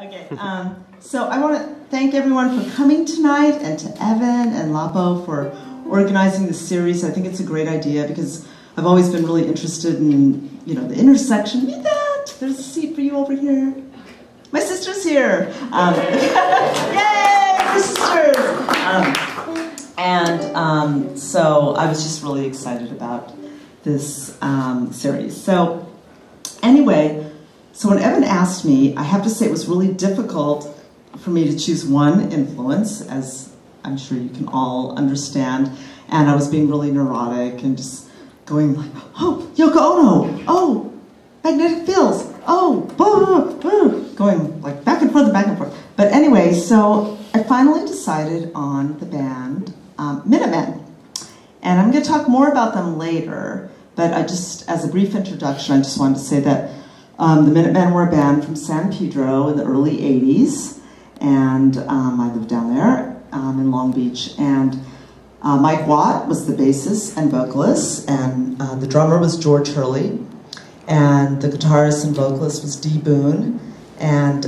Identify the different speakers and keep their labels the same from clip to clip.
Speaker 1: Okay, so I want to thank everyone for coming tonight, and to Evan and Lapo for organizing this series. I think it's a great idea because I've always been really interested in, you know, the intersection. Look at that! There's a seat for you over here. My sister's here. Yay, my sisters! So I was just really excited about this series. So anyway. So when Evan asked me, I have to say it was really difficult for me to choose one influence, as I'm sure you can all understand. And I was being really neurotic and just going like, oh, Yoko Ono, oh, magnetic fields, oh, going like back and forth and back and forth. But anyway, so I finally decided on the band Minutemen. And I'm going to talk more about them later, but I just, as a brief introduction, I just wanted to say that the Minutemen were a band from San Pedro in the early 80s, and I lived down there in Long Beach, and Mike Watt was the bassist and vocalist, and the drummer was George Hurley, and the guitarist and vocalist was Dee Boone, and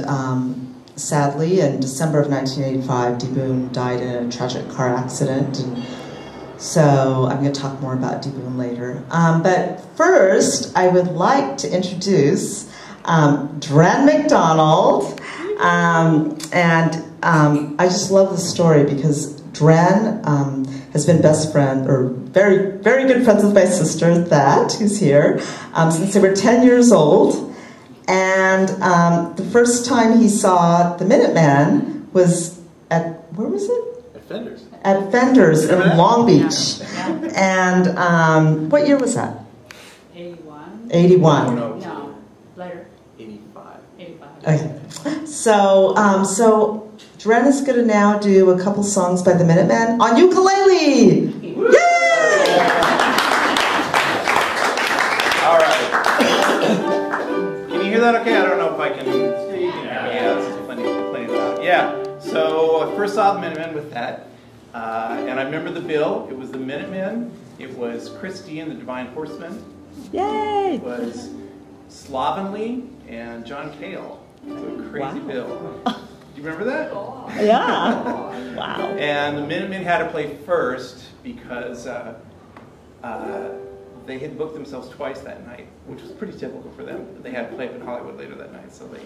Speaker 1: sadly, in December of 1985, Dee Boone died in a tragic car accident, and so I'm going to talk more about Dee Boone later. But first, I would like to introduce Dren McDonald. I just love this story because Dren has been best friend, or very, very good friends with my sister, That, who's here, since they were 10 years old. And the first time he saw the Minutemen was at, where was it?
Speaker 2: Fenders.
Speaker 1: At Fenders in Long Beach. And what year was that?
Speaker 3: 81.
Speaker 1: 81.
Speaker 3: No, later.
Speaker 2: 85.
Speaker 3: 85.
Speaker 1: Okay. So Dren is going to now do a couple songs by the Minutemen on ukulele. Yay!
Speaker 2: All right. Can you hear that okay? I don't know if I can. Yeah, this is plenty loud. Yeah. So I first saw the Minutemen with that, and I remember the bill. It was the Minutemen. It was Christie and the Divine Horsemen.
Speaker 1: Yay!
Speaker 2: It was Slovenly and John Cale. So a crazy bill. Do you remember that?
Speaker 1: Yeah. Wow.
Speaker 2: And the Minutemen had to play first because they had booked themselves twice that night, which was pretty typical for them. They had to play up in Hollywood later that night, so they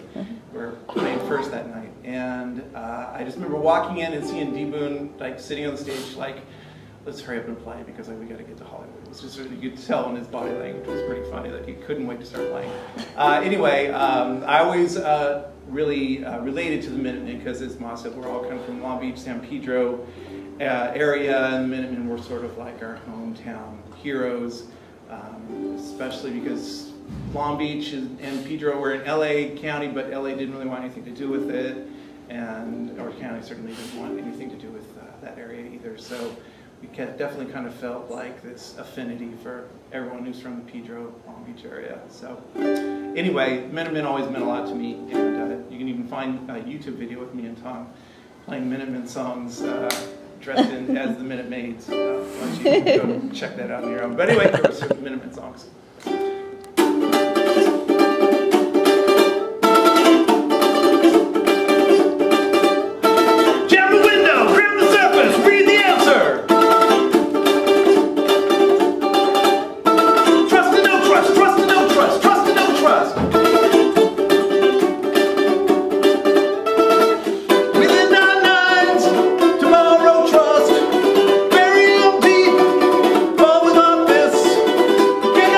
Speaker 2: were playing first that night. And I just remember walking in and seeing Dee Boone like sitting on the stage like, let's hurry up and play because like, we got to get to Hollywood. It was just you could tell in his body language. It was pretty funny that he couldn't wait to start playing. Anyway, I always really related to the Minutemen because, as Ma said, we're all kind of from Long Beach, San Pedro area, and the Minutemen were sort of like our hometown heroes. Especially because Long Beach and Pedro were in LA County, but LA didn't really want anything to do with it, and our county certainly didn't want anything to do with that area either. So we definitely kind of felt like this affinity for everyone who's from the Pedro, Long Beach area. So anyway, Minutemen always meant a lot to me, and you can even find a YouTube video with me and Tom playing Minutemen songs dressed in as the Minute Maids. Why don't you go check that out on your own. But anyway, there were some Minutemen songs. Jam the window, grab the surface, read the answer. Trust and no trust, trust and no trust, trust and no trust. Get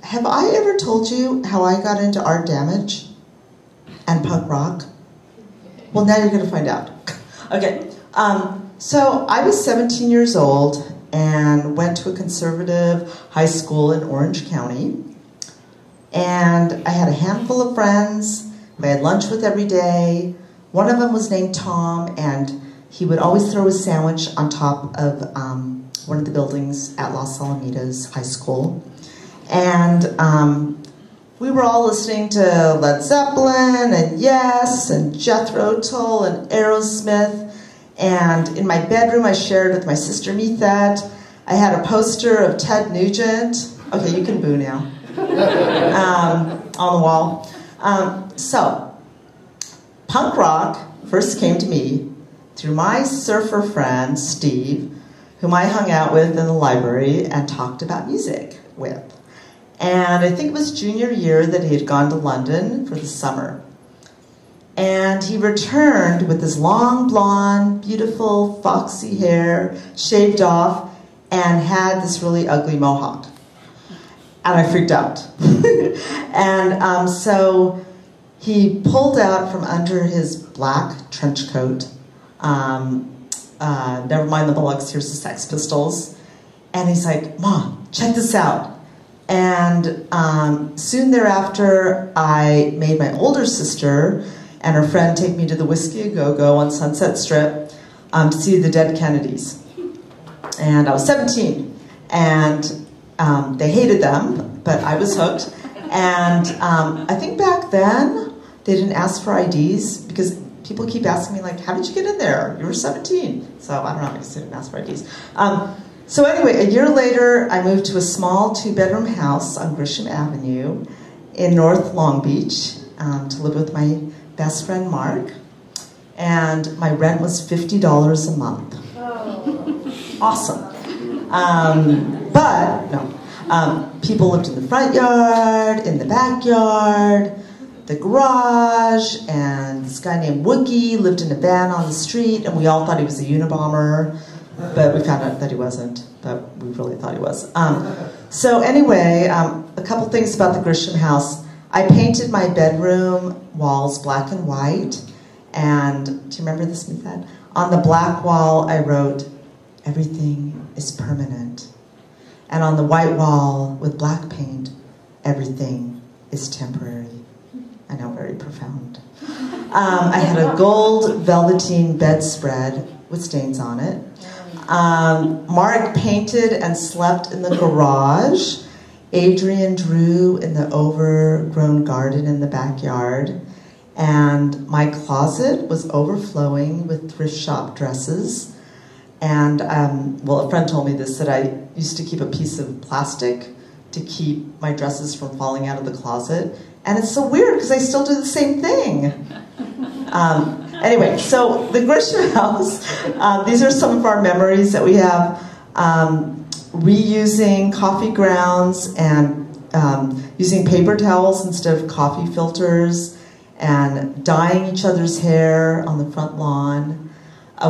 Speaker 1: Have I ever told you how I got into art damage and punk rock? Well, now you're going to find out. Okay. So I was 17 years old and went to a conservative high school in Orange County. And I had a handful of friends who I had lunch with every day. One of them was named Tom, and he would always throw a sandwich on top of one of the buildings at Los Alamitos High School. And we were all listening to Led Zeppelin and Yes and Jethro Tull and Aerosmith. And in my bedroom, I shared with my sister Methet. I had a poster of Ted Nugent. Okay, you can boo now. On the wall. So, punk rock first came to me through my surfer friend, Steve, whom I hung out with in the library and talked about music with. And I think it was junior year that he had gone to London for the summer. And he returned with his long, blonde, beautiful, foxy hair, shaved off, and had this really ugly mohawk. And I freaked out. And so he pulled out from under his black trench coat, never mind the Bollocks, here's the Sex Pistols, and he's like, "Mom, check this out." And soon thereafter, I made my older sister and her friend take me to the Whiskey A Go-Go on Sunset Strip to see the Dead Kennedys. And I was 17, and they hated them, but I was hooked. And I think back then, they didn't ask for IDs, because people keep asking me, like, how did you get in there? You were 17. So I don't know, I guess they didn't ask for IDs. So anyway, a year later, I moved to a small 2-bedroom house on Grisham Avenue in North Long Beach to live with my best friend, Mark. And my rent was $50 a month. Oh. Awesome. But, no. People lived in the front yard, in the backyard, the garage, and this guy named Wookie lived in a van on the street, and we all thought he was a Unabomber, but we found out that he wasn't, but we really thought he was. So anyway, a couple things about the Grisham house. I painted my bedroom walls black and white, and do you remember this, Methet? On the black wall, I wrote, "Everything is permanent." And on the white wall, with black paint, "Everything is temporary." I know, very profound. I had a gold velveteen bedspread with stains on it. Mark painted and slept in the garage. Adrian drew in the overgrown garden in the backyard. And my closet was overflowing with thrift shop dresses. And, well, a friend told me this, that I used to keep a piece of plastic to keep my dresses from falling out of the closet. And it's so weird, because I still do the same thing. Anyway, so the Grisham house, these are some of our memories that we have. Reusing coffee grounds and using paper towels instead of coffee filters, and dyeing each other's hair on the front lawn.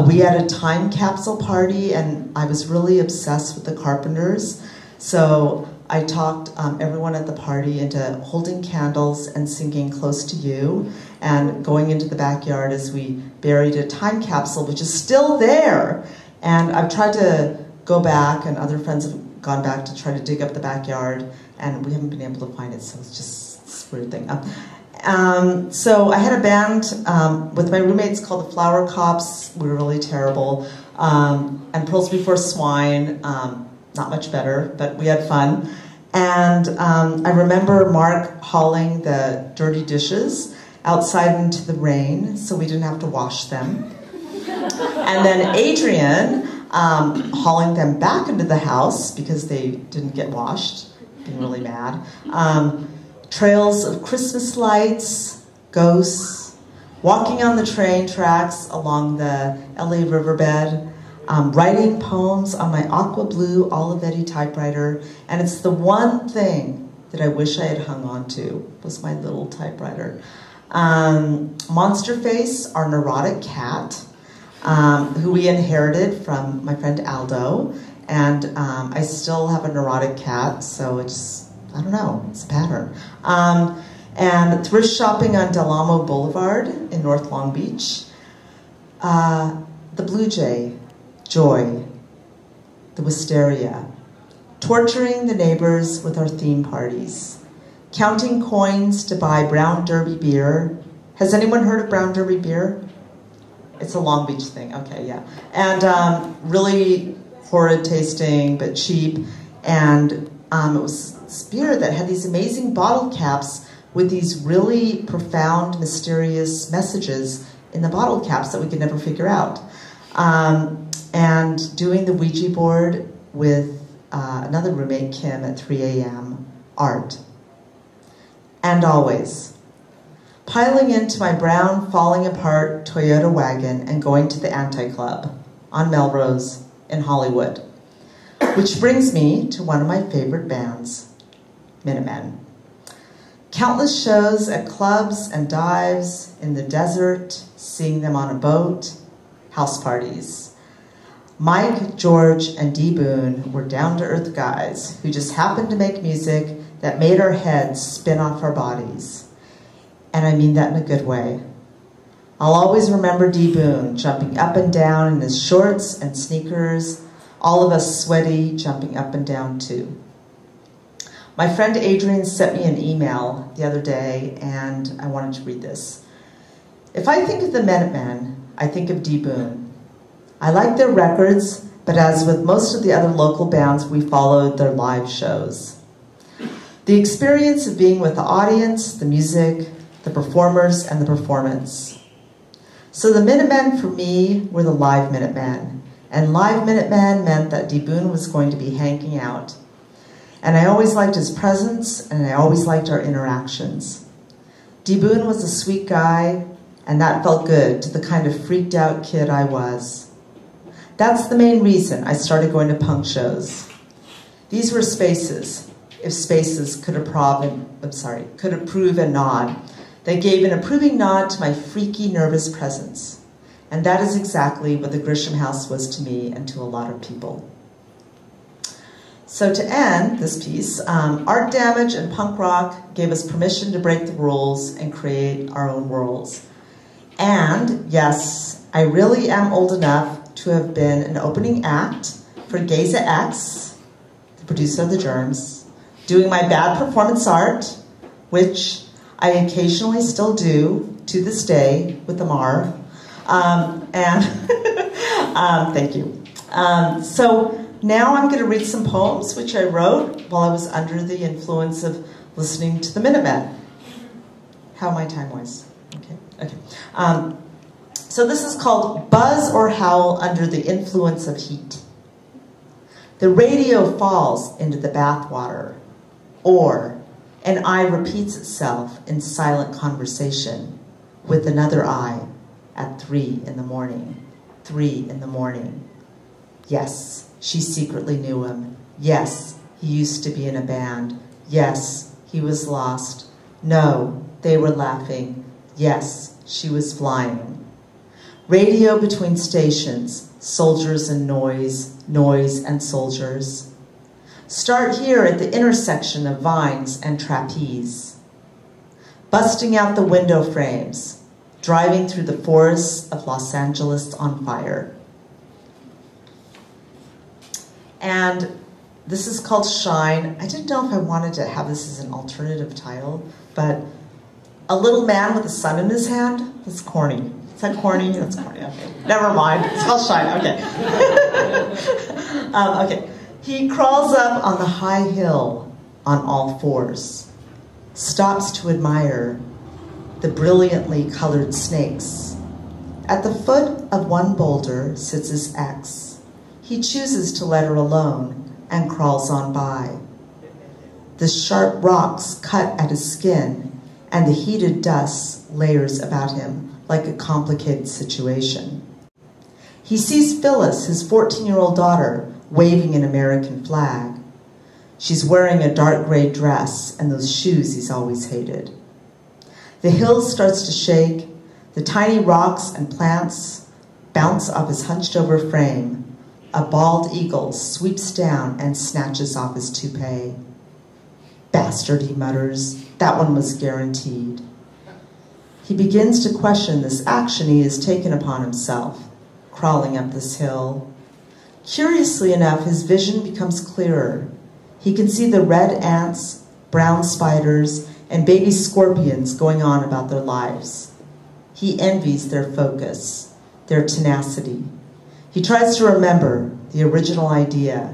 Speaker 1: We had a time capsule party, and I was really obsessed with the Carpenters. So I talked everyone at the party into holding candles and singing "Close to You," and going into the backyard as we buried a time capsule, which is still there. And I've tried to go back, and other friends have gone back to try to dig up the backyard, and we haven't been able to find it, so it's just this weird thing. So I had a band with my roommates called the Flower Cops. We were really terrible. And Pearls Before Swine, not much better, but we had fun. And I remember Mark hauling the dirty dishes outside into the rain so we didn't have to wash them. And then Adrian hauling them back into the house because they didn't get washed, being really mad. Trails of Christmas lights, ghosts, walking on the train tracks along the LA riverbed, writing poems on my aqua blue Olivetti typewriter, and it's the one thing that I wish I had hung on to, was my little typewriter. Monster Face, our neurotic cat, who we inherited from my friend Aldo, And I still have a neurotic cat, so it's, I don't know, it's a pattern. And thrift shopping on Del Amo Boulevard in North Long Beach. The Blue Jay, Joy, the Wisteria, torturing the neighbors with our theme parties, counting coins to buy Brown Derby beer. Has anyone heard of Brown Derby beer? It's a Long Beach thing, okay, yeah. And really horrid tasting, but cheap. And it was this beer that had these amazing bottle caps with these really profound, mysterious messages in the bottle caps that we could never figure out. And doing the Ouija board with another roommate, Kim, at 3 a.m., art. And always, piling into my brown, falling apart Toyota wagon and going to the Anti-Club on Melrose in Hollywood. Which brings me to one of my favorite bands, Minutemen. Countless shows at clubs and dives, in the desert, seeing them on a boat, house parties. Mike, George, and D. Boone were down-to-earth guys who just happened to make music that made our heads spin off our bodies. And I mean that in a good way. I'll always remember D. Boone jumping up and down in his shorts and sneakers, all of us sweaty, jumping up and down too. My friend Adrian sent me an email the other day, and I wanted to read this. If I think of the Minutemen, I think of D. Boone. I like their records, but as with most of the other local bands, we followed their live shows. The experience of being with the audience, the music, the performers, and the performance. So the Minutemen for me were the live Minutemen, and live Minutemen meant that D. Boone was going to be hanging out. And I always liked his presence, and I always liked our interactions. D. Boone was a sweet guy, and that felt good to the kind of freaked out kid I was. That's the main reason I started going to punk shows. These were spaces, if spaces could approve and nod. They gave an approving nod to my freaky, nervous presence. And that is exactly what the Grisham House was to me and to a lot of people. So to end this piece, art damage and punk rock gave us permission to break the rules and create our own worlds. And yes, I really am old enough to have been an opening act for Geza X, the producer of The Germs, doing my bad performance art, which I occasionally still do to this day with the Mar. Thank you. So now I'm going to read some poems which I wrote while I was under the influence of listening to the Minutemen. How my time was. Okay. So this is called Buzz or Howl Under the Influence of Heat. The radio falls into the bathwater, or an eye repeats itself in silent conversation with another eye at 3 in the morning. 3 in the morning. Yes, she secretly knew him. Yes, he used to be in a band. Yes, he was lost. No, they were laughing. Yes, she was flying. Radio between stations, soldiers and noise, noise and soldiers. Start here at the intersection of Vines and Trapeze. Busting out the window frames, driving through the forests of Los Angeles on fire. And this is called Shine. I didn't know if I wanted to have this as an alternative title, but a little man with a sun in his hand, that's corny. Is that corny? That's corny, okay. Never mind, it's called Shine, okay. Okay. He crawls up on the high hill on all fours, stops to admire the brilliantly colored snakes. At the foot of one boulder sits his ex. He chooses to let her alone and crawls on by. The sharp rocks cut at his skin, and the heated dust layers about him like a complicated situation. He sees Phyllis, his 14-year-old daughter, waving an American flag. She's wearing a dark gray dress and those shoes he's always hated. The hill starts to shake. The tiny rocks and plants bounce off his hunched-over frame, A bald eagle sweeps down and snatches off his toupee. Bastard, he mutters. That one was guaranteed. He begins to question this action he has taken upon himself, crawling up this hill. Curiously enough, his vision becomes clearer. He can see the red ants, brown spiders, and baby scorpions going on about their lives. He envies their focus, their tenacity. He tries to remember the original idea,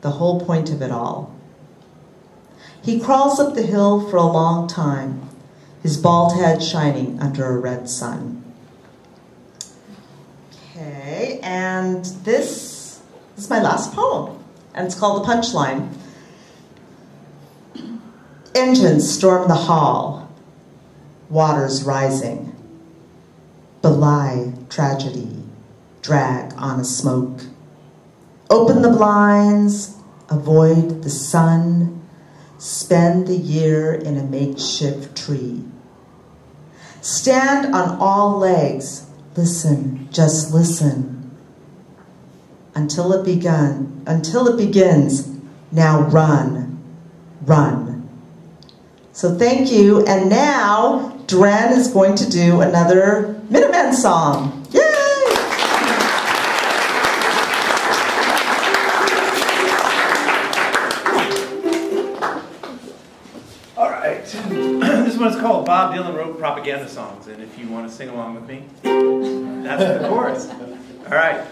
Speaker 1: the whole point of it all. He crawls up the hill for a long time, his bald head shining under a red sun. Okay, and this is my last poem, and it's called The Punchline. Engines storm the hall, waters rising, belie tragedy, drag on a smoke. Open the blinds, avoid the sun, spend the year in a makeshift tree. Stand on all legs, listen, just listen. Until it begins, now run, run. So thank you, and now Dren is going to do another Minuteman song. Yay!
Speaker 2: All right. This one's called Bob Dylan Wrote Propaganda Songs, and if you want to sing along with me, that's the chorus. All right.